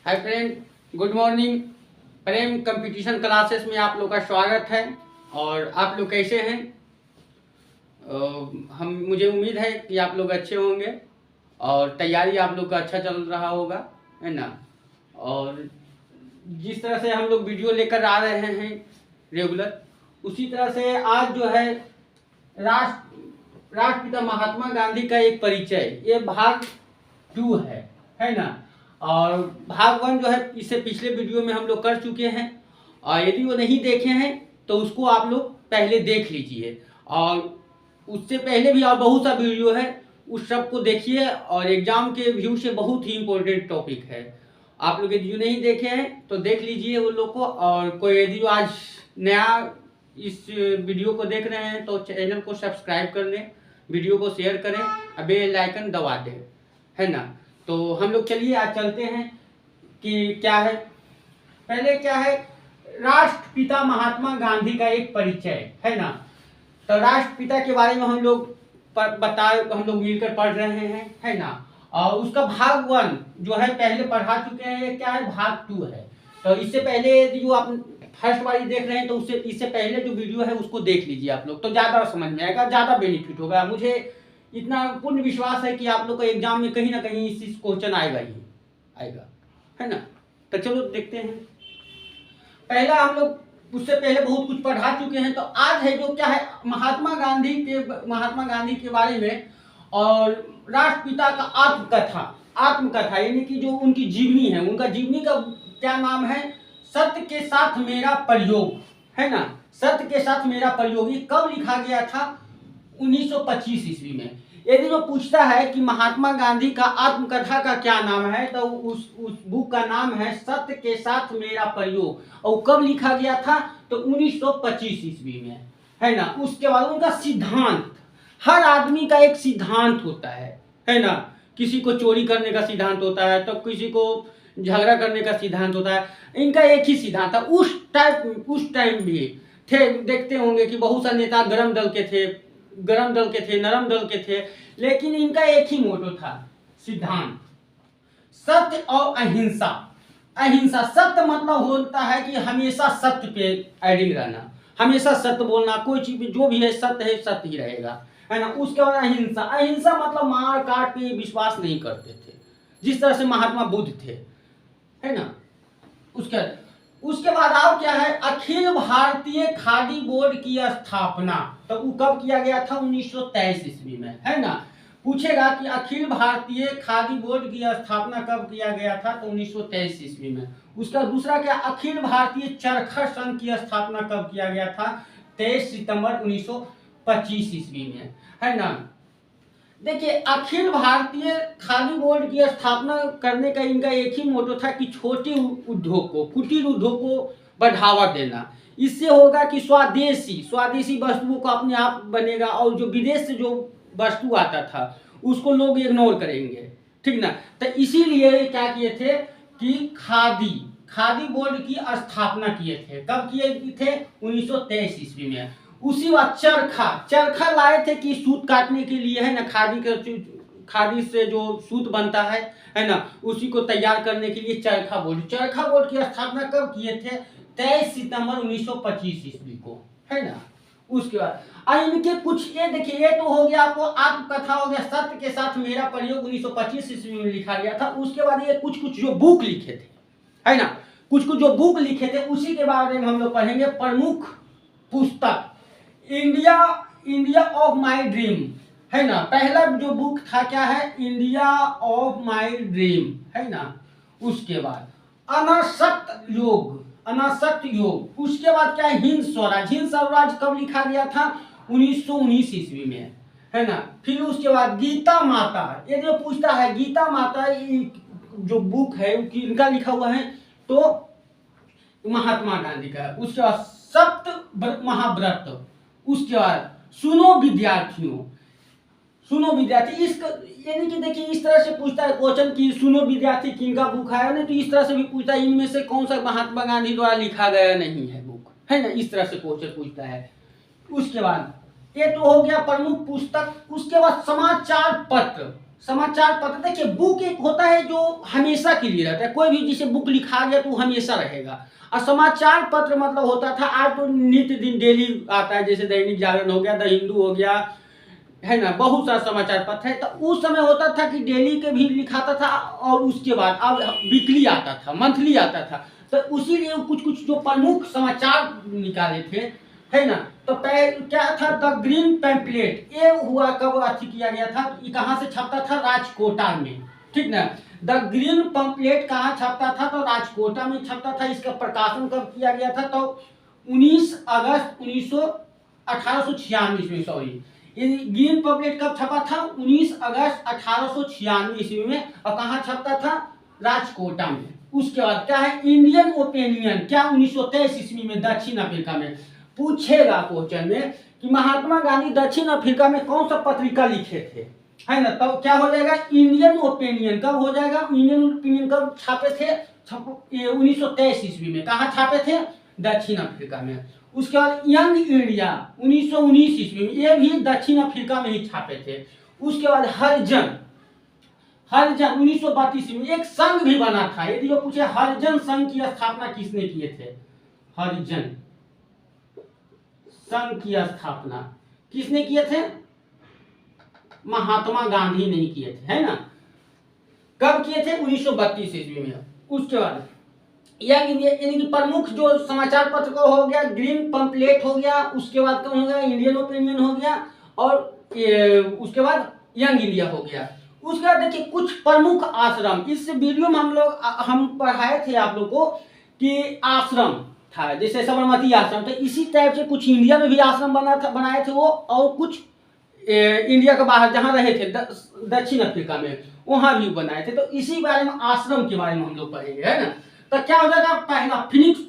हाय friend, good morning. Prem competition classes में आप लोग का स्वागत है। और आप लोग कैसे हैं? हम मुझे उम्मीद है कि आप लोग अच्छे होंगे और तैयारी आप लोग का अच्छा चल रहा होगा, है ना। और जिस तरह से हम लोग वीडियो लेकर आ रहे हैं रेगुलर, उसी तरह से आज जो है राष्ट्रपिता महात्मा गांधी का एक परिचय, ये भाग 2 है ना। और भाग 1 जो है इससे पिछले वीडियो में हम लोग कर चुके हैं, और यदि वो नहीं देखे हैं तो उसको आप लोग पहले देख लीजिए। और उससे पहले भी और बहुत सा वीडियो है, उस सब को देखिए। और एग्जाम के व्यू से बहुत ही इम्पोर्टेंट टॉपिक है। आप लोग यदि नहीं देखे हैं तो देख लीजिए उन लोग को। और कोई यदि आज नया इस वीडियो को देख रहे हैं तो चैनल को सब्सक्राइब कर लें, वीडियो को शेयर करें और बेल आइकन दबा दें, है ना। तो हम लोग चलिए आज चलते हैं कि क्या है। पहले क्या है, राष्ट्रपिता महात्मा गांधी का एक परिचय, है ना। तो राष्ट्रपिता के बारे में हम लोग हम लोग मिलकर पढ़ रहे हैं, है ना। और उसका भाग 1 जो है पहले पढ़ा चुके हैं। ये क्या है, भाग 2 है। तो इससे पहले जो आप फर्स्ट वाली देख रहे हैं तो इससे पहले जो वीडियो है उसको देख लीजिए आप लोग, तो ज़्यादा समझ में आएगा, ज़्यादा बेनिफिट होगा। मुझे इतना पूर्ण विश्वास है कि आप लोग को एग्जाम में कहीं ना कहीं इस क्वेश्चन आएगा ही आएगा, है ना। तो चलो देखते हैं। पहला हम लोग उससे पहले बहुत कुछ पढ़ा चुके हैं, तो आज है जो क्या है, महात्मा गांधी के बारे में। और राष्ट्रपिता का आत्मकथा यानी कि जो उनकी जीवनी है, उनका जीवनी का क्या नाम है, सत्य के साथ मेरा प्रयोग, है ना। सत्य के साथ मेरा प्रयोग, ये कब लिखा गया था? 1925 ईस्वी में। यदि जो पूछता है कि महात्मा गांधी का आत्मकथा का क्या नाम है, तो उस बुक का नाम है सत्य के साथ मेरा प्रयोग। और कब लिखा गया था? तो 1925 ईस्वी में, है ना। उसके बाद उनका सिद्धांत, हर आदमी का एक सिद्धांत होता है ना। किसी को चोरी करने का सिद्धांत होता है, तो किसी को झगड़ा करने का सिद्धांत होता है। इनका एक ही सिद्धांत था। उस टाइम भी थे, देखते होंगे कि बहुत सारे नेता गरम दल के थे, नरम दल के थे, लेकिन इनका एक ही मोटो था, सिद्धांत, सत्य और अहिंसा। अहिंसा, सत्य मतलब होता है कि हमेशा सत्य पे अडिग रहना, हमेशा सत्य बोलना, कोई चीज जो भी है सत्य है, सत्य ही रहेगा, है ना। उसके बाद अहिंसा। अहिंसा मतलब मार काट पे विश्वास नहीं करते थे, जिस तरह से महात्मा बुद्ध थे, है ना। उसके बाद और क्या है, अखिल भारतीय खादी बोर्ड की स्थापना। तो वो कब किया गया था? 1923 ईस्वी में, है ना। पूछेगा कि अखिल भारतीय खादी बोर्ड की स्थापना कब किया गया था? तो 1923 ईस्वी में। उसका दूसरा क्या, अखिल भारतीय चरखा संघ की स्थापना कब किया गया था? 23 सितंबर 1925 ईस्वी में, है ना। देखिए, अखिल भारतीय खादी बोर्ड की स्थापना करने का इनका एक ही मोटो था कि छोटे उद्योग को, कुटीर उद्योग को बढ़ावा देना। इससे होगा कि स्वदेशी वस्तुओं का अपने आप बनेगा, और जो विदेश से जो वस्तु आता था उसको लोग इग्नोर करेंगे, ठीक ना। तो इसीलिए क्या किए थे कि खादी बोर्ड की स्थापना किए थे। कब किए थे? 1923 ईस्वी में। उसी बात चरखा लाए थे कि सूत काटने के लिए, है ना। खादी से जो सूत बनता है ना, उसी को तैयार करने के लिए चरखा बोर्ड की स्थापना कब किए थे? 23 सितंबर 1925 ईस्वी को, है ना। उसके बाद इनके कुछ, ये देखिए, ये तो हो गया आपको आत्मकथा, हो गया सत्य के साथ मेरा प्रयोग, 1925 ईस्वी में लिखा गया था। उसके बाद ये कुछ जो बुक लिखे थे, है ना, कुछ जो बुक लिखे थे, उसी के बारे में हम लोग पढ़ेंगे। प्रमुख पुस्तक, इंडिया ऑफ माई ड्रीम, है ना। पहला जो बुक था क्या है, इंडिया ऑफ माई ड्रीम, है ना। उसके बाद अनासक्त योग। उसके बाद क्या है, हिंद स्वराज कब लिखा गया था? 1919 ईस्वी में, है ना। फिर उसके बाद गीता माता, ये जो पूछता है गीता माता जो बुक है इनका लिखा हुआ है, तो महात्मा गांधी का। उसके बाद सप्त महाव्रत। उसके बाद सुनो विद्यार्थी, इस यानी कि देखिए, इस तरह से पूछता है क्वेश्चन कि सुनो विद्यार्थी किनका बुक है, नहीं तो इस तरह से भी पूछता है इनमें से कौन सा महात्मा गांधी द्वारा लिखा गया नहीं है बुक, है ना। इस तरह से क्वेश्चन पूछता है। उसके बाद ये तो हो गया प्रमुख पुस्तक। उसके बाद समाचार पत्र, समाचार पत्र, देखिए बुक एक होता है जो हमेशा के लिए रहता है, कोई भी जिसे बुक लिखा गया तो वो हमेशा रहेगा। और समाचार पत्र मतलब होता था, आज तो नित्य दिन डेली आता है, जैसे दैनिक जागरण हो गया, द हिंदू हो गया, है ना, बहुत सारा समाचार पत्र है। तो उस समय होता था कि डेली के भी लिखाता था, और उसके बाद अब वीकली आता था, मंथली आता था। तो उसी लिए कुछ कुछ जो प्रमुख समाचार निकाले थे, है ना। तो पहले क्या था, द ग्रीन पैम्पलेट, ये हुआ कब अथी किया गया था, ये कहाँ से छपता था, राजकोटा में, ठीक ना। द ग्रीन पैम्पलेट कहाँ छपता था, तो राजकोटा में छपता था। इसका प्रकाशन कब किया गया था, तो 19 अगस्त 1896 में, सॉरी, ग्रीन पैम्पलेट कब छपा था, 19 अगस्त 1896 ईस्वी में, और कहाँ छपता था, राजकोटा में। उसके बाद क्या है, इंडियन ओपिनियन, क्या 1923 ईस्वी में दक्षिण अफ्रीका में। पूछेगा क्वेश्चन में कि महात्मा गांधी दक्षिण अफ्रीका में कौन सा पत्रिका लिखे थे, है ना। तो क्या हो जाएगा, इंडियन ओपिनियन कब हो जाएगा, इंडियन ओपिनियन कब छापे थे, 1923 ईस्वी में। कहाँ छापे थे, दक्षिण अफ्रीका में। उसके बाद यंग इंडिया 1919 ईस्वी में, ये भी दक्षिण अफ्रीका में ही छापे थे। उसके बाद हरिजन 1932 में एक संघ भी बना था। यदि वो पूछे हरिजन संघ की स्थापना किसने किए थे, हरिजन संघ की स्थापना किसने किए थे, महात्मा गांधी ने किए थे, है ना। कब किए थे, 1932 ईस्वी में। उसके बाद यानी कि प्रमुख जो समाचार पत्र को हो गया, ग्रीन पंपलेट हो गया, उसके बाद कौन हो गया, इंडियन ओपिनियन हो गया, और उसके बाद यंग इंडिया हो गया। उसके बाद देखिए कुछ प्रमुख आश्रम, इस वीडियो में हम पढ़ाए थे आप लोग को कि आश्रम था, जैसे साबरमती आश्रम, तो इसी टाइप से कुछ इंडिया में भी आश्रम बनाए थे वो, और कुछ इंडिया के बाहर जहाँ रहे थे दक्षिण अफ्रीका में, वहां भी बनाए थे। तो इसी बारे में, आश्रम के बारे में हम लोग पढ़ेंगे, है ना। तो क्या हो जाएगा, पहला फिनिक्स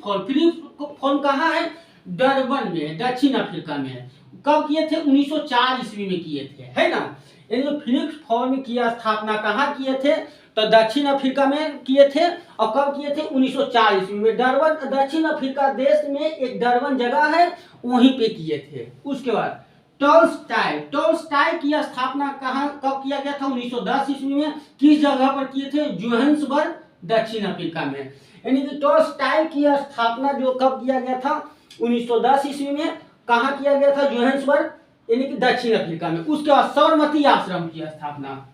फॉल कहाँ है, डरबन में, दक्षिण अफ्रीका में। कब किए थे, 1904 ईस्वी में किए थे, है ना। यानी फिनिक्स फॉल की स्थापना कहाँ किए थे, तो दक्षिण अफ्रीका में किए थे। और कब किए थे, 1904 ईस्वी में। डरबन, दक्षिण अफ्रीका देश में एक डरबन जगह है, वहीं पे किए थे। उसके बाद टोल्स्टाय की स्थापना कहाँ कब किया गया था, 1910 ईस्वी में। किस जगह पर किए थे, जोहान्सबर्ग, दक्षिण अफ्रीका में। यानी कि टोल्स्टाय की स्थापना जो कब किया गया था, 1910 ईस्वी में। कहाँ किया गया था, जोहान्सबर्ग, यानी कि दक्षिण अफ्रीका में। उसके बाद साबरमती आश्रम की स्थापना,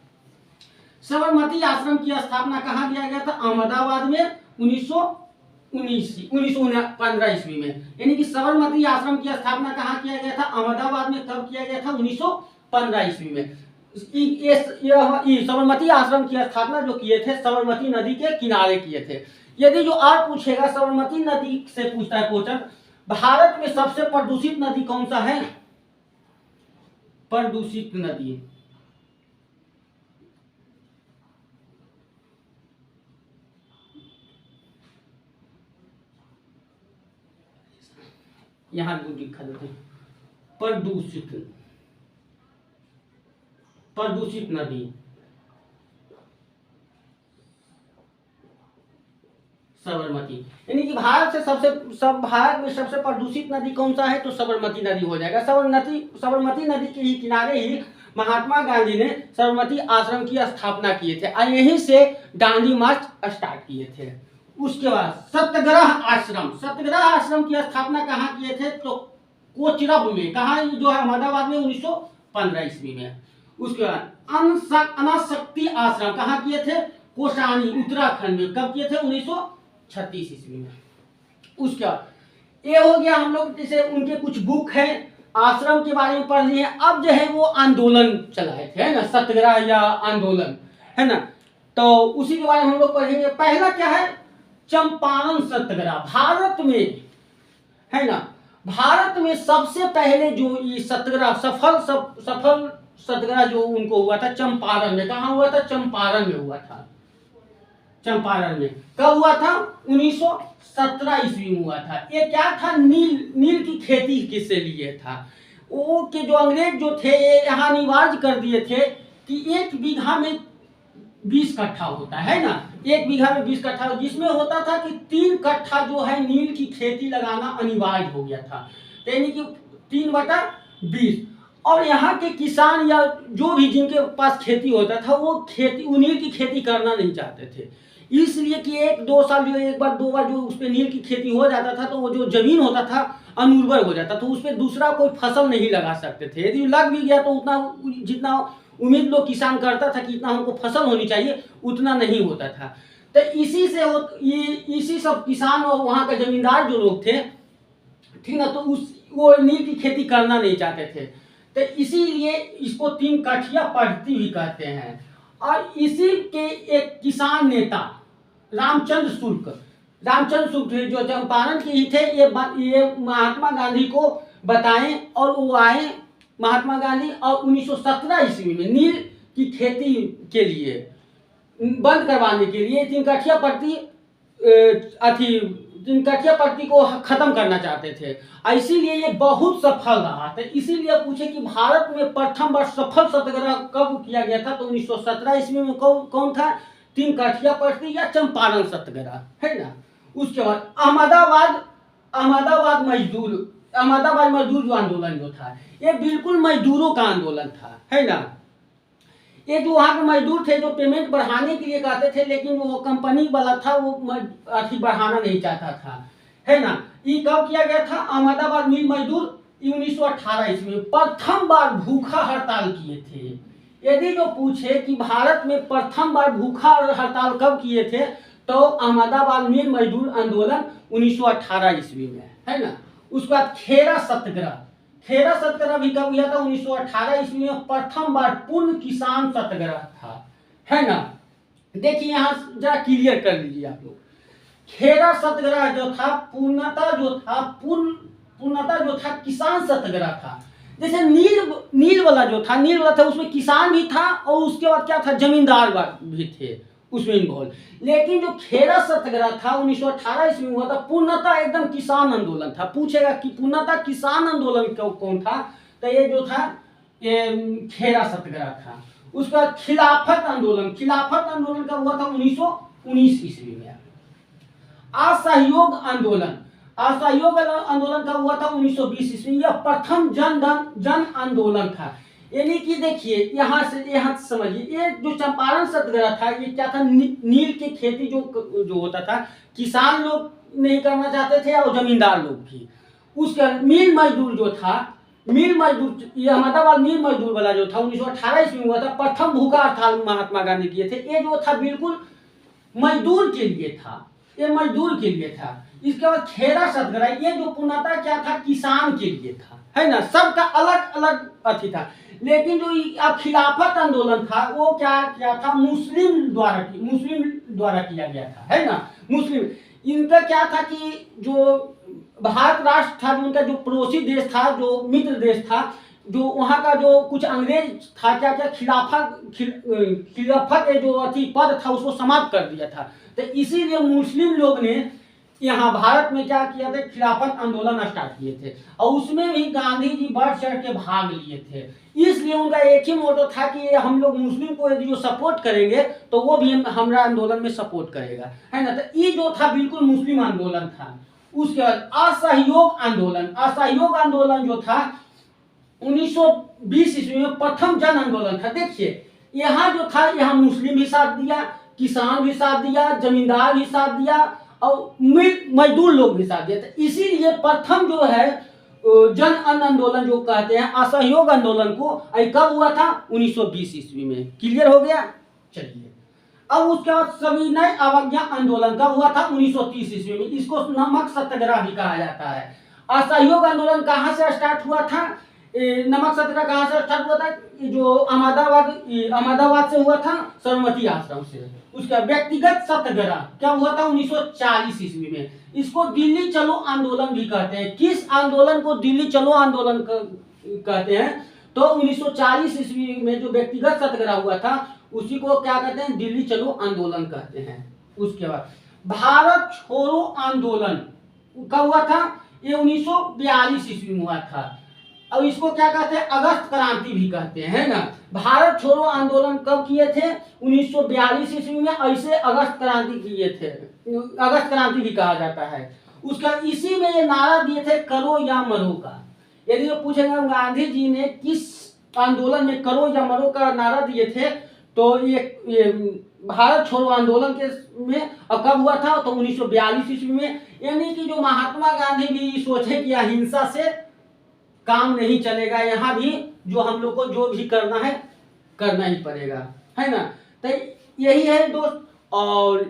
साबरमती आश्रम की स्थापना कहाँ किया गया था, अहमदाबाद में, 1915 ईस्वी में। यानी कि साबरमती आश्रम की स्थापना कहाँ किया गया था, अहमदाबाद में। कब किया गया था, 1915 ईस्वी में। साबरमती आश्रम की स्थापना जो किए थे, साबरमती नदी के किनारे किए थे। यदि जो आप पूछेगा, साबरमती नदी से पूछता है क्वेश्चन, भारत में सबसे प्रदूषित नदी कौन सा है, प्रदूषित नदी, यहां लिखा देते हैं, प्रदूषित नदी, साबरमती। यानी कि भारत में सबसे प्रदूषित नदी कौन सा है, तो साबरमती नदी हो जाएगा। साबरमती नदी के ही किनारे ही महात्मा गांधी ने साबरमती आश्रम की स्थापना किए थे, और यहीं से दांडी मार्च स्टार्ट किए थे। उसके बाद सत्याग्रह आश्रम की स्थापना कहाँ किए थे, तो कोचरब में। कहाँ, जो है अहमदाबाद में, 1915 ईस्वी में। उसके बाद अनाशक्ति आश्रम कहाँ किए थे, कोसानी, उत्तराखंड में। कब किए थे, 1936 ईस्वी में। उसके बाद ये हो गया, हम लोग जैसे उनके कुछ बुक है, आश्रम के बारे में पढ़ लिए। अब जो है वो आंदोलन चलाए थे, है ना, सत्याग्रह या आंदोलन, है ना। तो उसी के बारे में हम लोग पढ़ेंगे। पहला क्या है, चंपारण सत्याग्रह। भारत में, है ना, भारत में सबसे पहले जो ये सत्याग्रह सफल सत्याग्रह जो उनको हुआ था, चंपारण में। कहाँ हुआ था, चंपारण में हुआ था। चंपारण में कब हुआ था, 1917 ईस्वी में हुआ था। ये क्या था, नील की खेती किससे लिए था, वो के जो अंग्रेज जो थे, ये यहाँ अनिवार्य कर दिए थे कि 1 बीघा में 20 कट्ठा होता है ना, 1 बीघा में 20 कट्ठा, जिसमें होता था कि 3 कट्ठा जो है नील की खेती लगाना अनिवार्य हो गया था। यानी कि 3/20। और यहाँ के किसान या जो भी जिनके पास खेती होता था वो खेती नील की खेती करना नहीं चाहते थे, इसलिए कि एक दो साल जो एक बार दो बार जो उस पर नील की खेती हो जाता था तो वो जो जमीन होता था अनुर्वर हो जाता, तो उस पर दूसरा कोई फसल नहीं लगा सकते थे। यदि लग भी गया तो उतना जितना उम्मीद लोग किसान करता था कि इतना हमको फसल होनी चाहिए उतना नहीं होता था। तो इसी सब किसान और वहाँ का जमींदार जो लोग थे, ठीक ना, तो वो नील की खेती करना नहीं चाहते थे। तो इसीलिए इसको 3 कठिया पद्धति भी कहते हैं। और इसी के एक किसान नेता रामचंद्र शुक्ल जो चंपारण के ही थे, ये महात्मा गांधी को बताएं और वो आए महात्मा गांधी और 1917 ईस्वी में नील की खेती के लिए बंद करवाने के लिए 3 कठिया पद्धति को खत्म करना चाहते थे। इसीलिए ये बहुत सफल रहा था। इसीलिए पूछे कि भारत में प्रथम बार सफल सत्याग्रह कब किया गया था, तो 1917 ईस्वी में कौन था? 3 कठिया पद्धति या चंपारण सत्याग्रह, है ना। उसके बाद अहमदाबाद मजदूर जो आंदोलन जो था, ये बिल्कुल मजदूरों का आंदोलन था, है ना। ये जो वहाँ के मजदूर थे जो पेमेंट बढ़ाने के लिए कहते थे, लेकिन वो कंपनी वाला था वो बढ़ाना नहीं चाहता था, है ना। ये कब किया गया था? अहमदाबाद मिल मजदूर 1918 ईस्वी में प्रथम बार भूखा हड़ताल किए थे। यदि जो पूछे कि भारत में प्रथम बार भूखा हड़ताल कब किए थे, तो अहमदाबाद मिल मजदूर आंदोलन 1918 ईस्वी में, है ना। उसके बाद खेरा सत्याग्रह भी कब हुआ था? 1918 ईस्वी में प्रथम बार पूर्ण किसान सत्याग्रह था, है ना। देखिए यहाँ जरा क्लियर कर लीजिए आप लोग। खेरा सत्याग्रह जो था पूर्णता जो था किसान सत्याग्रह था। जैसे नील वाला था उसमें किसान भी था और उसके बाद क्या था, जमींदार भी थे उसमें इन्वॉल्व। लेकिन जो खेरा सत्याग्रह था 1918 ईस्वी में हुआ था, पूर्णतः एकदम किसान आंदोलन था। पूछेगा कि पूर्णतः किसान आंदोलन कौन था, तो ये जो था ये खेरा सत्याग्रह था। उसका खिलाफत आंदोलन का हुआ था 1919 ईस्वी में। असहयोग आंदोलन का हुआ था 1920 ईस्वी। यह प्रथम जन आंदोलन था। यानी कि देखिए यहाँ समझिए, ये जो चंपारण सत्याग्रह था ये क्या था? नील की खेती जो होता था किसान लोग नहीं करना चाहते थे और जमींदार लोग भी। उसका मिल मजदूर ये अहमदाबाद मिल मजदूर वाला जो था 1918 ईस्वी में हुआ था। प्रथम भूखा हड़ताल महात्मा गांधी किए थे। ये जो था बिल्कुल मजदूर के लिए था, इसके बाद खेरा सत्याग्रह, ये जो पूर्णतः क्या था? किसान के लिए था, है ना। सबका अलग अलग अथी था। लेकिन जो खिलाफत आंदोलन था वो क्या था? मुस्लिम द्वारा किया गया था, है ना। मुस्लिम इनका क्या था कि जो भारत राष्ट्र था, उनका जो पड़ोसी देश था, जो मित्र देश था, जो वहाँ का जो कुछ अंग्रेज था, क्या खिलाफत जो अथी पद था उसको समाप्त कर दिया था। तो इसीलिए मुस्लिम लोग ने यहाँ भारत में क्या किया था? खिलाफत आंदोलन स्टार्ट किए थे और उसमें भी गांधी जी बढ़ चढ़ के भाग लिए थे। इसलिए उनका एक ही मोटो था कि हम लोग मुस्लिम को यदि जो सपोर्ट करेंगे तो वो भी हमारा आंदोलन में सपोर्ट करेगा, है ना। तो ये जो था बिल्कुल मुस्लिम आंदोलन था। उसके बाद असहयोग आंदोलन जो था 1920 ईस्वी में प्रथम जन आंदोलन था। देखिए यहाँ जो था, यहाँ मुस्लिम भी साथ दिया, किसान भी साथ दिया, जमींदार भी साथ दिया और मजदूर लोग भी साथ दिया। तो इसीलिए प्रथम जो है जन आंदोलन जो कहते हैं असहयोग आंदोलन को कब हुआ था? 1920 ईस्वी में। क्लियर हो गया? चलिए अब उसके बाद सविनय अवज्ञा आंदोलन कब हुआ था? 1930 ईस्वी में। इसको नमक सत्याग्रह भी कहा जाता है। असहयोग आंदोलन कहाँ से स्टार्ट हुआ था? नमक सत्याग्रह कहाँ से स्टार्ट हुआ था? जो अहमदाबाद से हुआ था, साबरमती आश्रम से। उसका व्यक्तिगत सत्याग्रह क्या हुआ था? 1940 ईस्वी में। इसको दिल्ली चलो आंदोलन भी कहते हैं। किस आंदोलन को दिल्ली चलो आंदोलन कहते हैं? तो 1940 ईस्वी में जो व्यक्तिगत सत्याग्रह हुआ था उसी को क्या कहते हैं? दिल्ली चलो आंदोलन कहते हैं। उसके बाद भारत छोड़ो आंदोलन कब हुआ था? ये 1942 ईस्वी में हुआ था। अब इसको क्या कहते हैं? अगस्त क्रांति भी कहते हैं, है ना। भारत छोड़ो आंदोलन कब किए थे? 1942 ईस्वी में। ऐसे अगस्त क्रांति किए थे, अगस्त क्रांति भी कहा जाता है। उसका इसी में ये नारा दिए थे, करो या मरो का। यदि वो पूछेंगे गांधी जी ने किस आंदोलन में करो या मरो का नारा दिए थे, तो ये भारत छोड़ो आंदोलन के में और कब हुआ था, तो 1942 ईस्वी में। यानी कि जो महात्मा गांधी भी सोचे कि अहिंसा से काम नहीं चलेगा, यहाँ भी जो हम लोग को जो भी करना है करना ही पड़ेगा, है ना। तो यही है दोस्त। और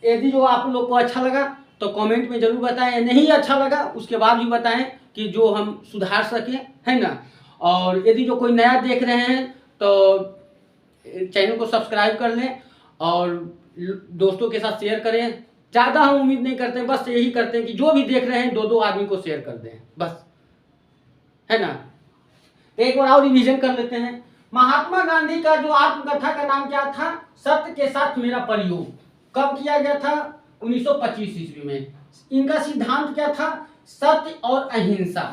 यदि जो आप लोग को अच्छा लगा तो कमेंट में जरूर बताएं, नहीं अच्छा लगा उसके बाद भी बताएं कि जो हम सुधार सकें, है ना। और यदि जो कोई नया देख रहे हैं तो चैनल को सब्सक्राइब कर लें और दोस्तों के साथ शेयर करें। ज़्यादा हम उम्मीद नहीं करते, बस यही करते हैं कि जो भी देख रहे हैं 2-2 आदमी को शेयर कर दें बस, है ना। एक बार और रिवीजन कर लेते हैं। महात्मा गांधी का जो आत्मकथा का नाम क्या था, सत्य के साथ मेरा प्रयोग, कब किया गया था, 1925 ईस्वी में। इनका सिद्धांत क्या था, सत्य और अहिंसा।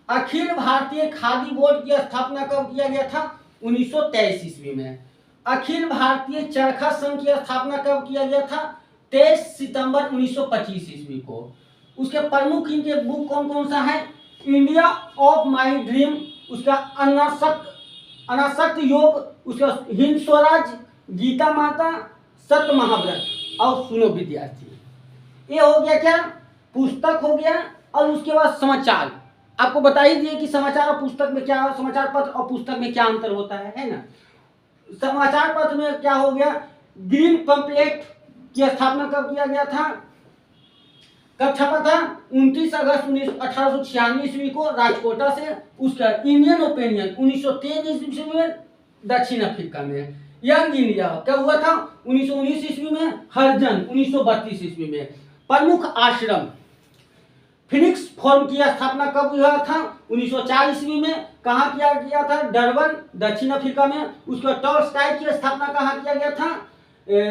अखिल भारतीय खादी बोर्ड की स्थापना कब किया गया था, 1923 ईस्वी में। अखिल भारतीय चरखा संघ की स्थापना कब किया गया था, 23 सितंबर 1925 ईस्वी को। उसके प्रमुख इनके बुक कौन कौन सा है, इंडिया ऑफ माई ड्रीम, उसका अनासक्त योग, उसका हिंद स्वराज, गीता माता, सत्य महाव्रत और सुनो विद्यार्थी। ये हो गया क्या, पुस्तक हो गया। और उसके बाद समाचार, आपको बता ही दिए कि समाचार और पुस्तक में क्या, समाचार पत्र और पुस्तक में क्या अंतर होता है ना। समाचार पत्र में क्या हो गया, ग्रीन पंपलेट की स्थापना कब किया गया था, कब छपा था, 29 अगस्त 1896 ईस्वी को राजकोटा से। उसका इंडियन ओपिनियन 1923 ईस्वी में दक्षिण अफ्रीका में। यंग इंडिया कब हुआ था, 1919 ईस्वी में। हरिजन 1932 ईस्वी में। प्रमुख आश्रम फिनिक्स फॉर्म की स्थापना कब हुआ था, 1904 ईस्वी में। कहाँ किया गया था, डरबन दक्षिण अफ्रीका में। उसका टॉलस्टॉय की स्थापना कहाँ किया गया था,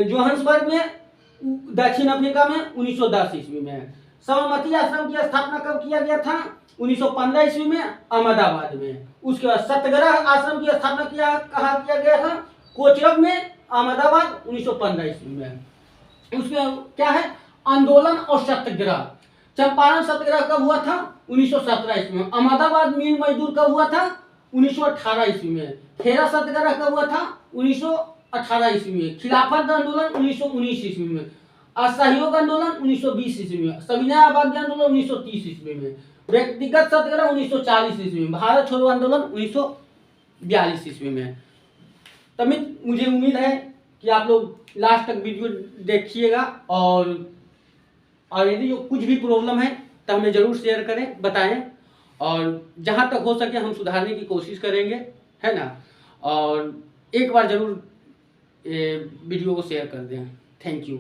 जोहान्सबर्ग में दक्षिण अफ्रीका में, 1910 ईस्वी में। साबरमती आश्रम की स्थापना कब किया गया था, 1915 ईस्वी में, अहमदाबाद में। उसके बाद सत्याग्रह आश्रम की स्थापना कहाँ किया गया था, कोचरब में, अहमदाबाद, 1915 ईस्वी में। उसमें क्या है, आंदोलन और सत्याग्रह। चंपारण सत्याग्रह कब हुआ था, 1917 ईस्वी में। अहमदाबाद मिल मजदूर कब हुआ था, 1918 ईस्वी में। खेरा सत्याग्रह कब हुआ था, 1918 ईस्वी में। खिलाफत आंदोलन 1919 ईस्वी में। असहयोग आंदोलन 1920 ईस्वी में। सविनय अवज्ञा आंदोलन 1930 ईस्वी में। व्यक्तिगत सत्याग्रह 1940 ईस्वी में। भारत छोड़ो आंदोलन 1942 ईस्वी में। तमित मुझे उम्मीद है कि आप लोग लास्ट तक वीडियो देखिएगा और यदि कुछ भी प्रॉब्लम है तो हमें ज़रूर शेयर करें, बताएं और जहां तक हो सके हम सुधारने की कोशिश करेंगे, है ना। और एक बार ज़रूर वीडियो को शेयर कर दें। Thank you.